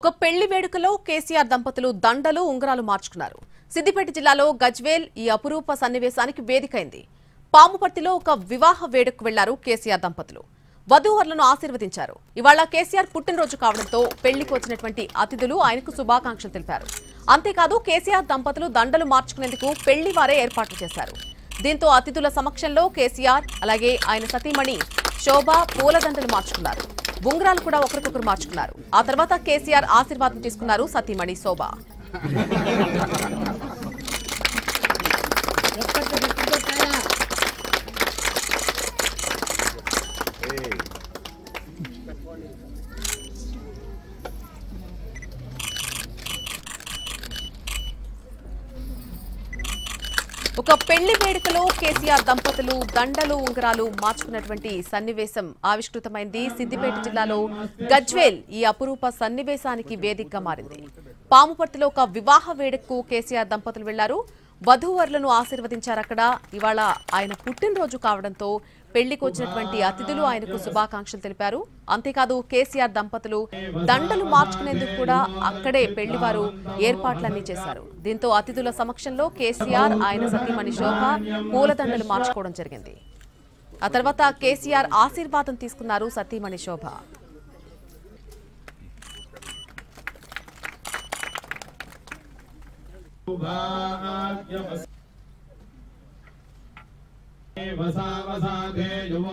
ఒక పెళ్లి వేడుకలో కేసీఆర్ దంపతులు దండలు ఉంగరాలు మార్చుకున్నారు. సిద్దిపేట జిల్లాలో గజ్వేల్ ఈ అపురూప సన్నివేశానికి వేదికైంది. పాముపర్తిలో ఒక వివాహ వేడుకకు వెళ్లారు కేసీఆర్ దంపతులు. వధూవరులను ఆశీర్వదించారు. ఇవాళ కేసీఆర్ పుట్టినరోజు కావడంతో పెళ్లికి వచ్చినటువంటి అతిథులు ఆయనకు శుభాకాంక్షలు తెలిపారు. అంతేకాదు కేసీఆర్ దంపతులు దండలు మార్చుకునేందుకు పెళ్లి వారే ఏర్పాట్లు చేశారు. దీంతో అతిథుల సమక్షంలో కేసీఆర్ అలాగే ఆయన సతీమణి శోభ పూలదండలు మార్చుకున్నారు. ఉంగరాలు కూడా ఒకరికొకరు మార్చుకున్నారు. ఆ తర్వాత కేసీఆర్ ఆశీర్వాదం తీసుకున్నారు సతీమణి శోభ. ఒక పెళ్లి వేడుకలో కేసీఆర్ దంపతులు దండలు ఉంగరాలు మార్చుకున్నటువంటి సన్నివేశం ఆవిష్కృతమైంది. సిద్దిపేట జిల్లాలో గజ్వేల్ ఈ అపురూప సన్నివేశానికి వేదికగా మారింది. పాముపర్తిలో ఒక వివాహ వేడుకకు కేసీఆర్ దంపతులు వెళ్లారు. వధూవరులను ఆశీర్వదించారు. అక్కడ ఇవాళ ఆయన పుట్టినరోజు కావడంతో పెళ్లికి వచ్చినటువంటి అతిథులు ఆయనకు శుభాకాంక్షలు తెలిపారు. అంతేకాదు కేసీఆర్ దంపతులు దండలు మార్చుకునేందుకు కూడా అక్కడే పెళ్లివారు ఏర్పాట్లన్నీ చేశారు. దీంతో అతిథుల సమక్షంలో కేసీఆర్ ఆయన సతీమణి శోభ పూలదండలు మార్చుకోవడం జరిగింది. ఆ తర్వాత కేసీఆర్ ఆశీర్వాదం తీసుకున్నారు సతీమణి శోభ. वसा वसा दे युवो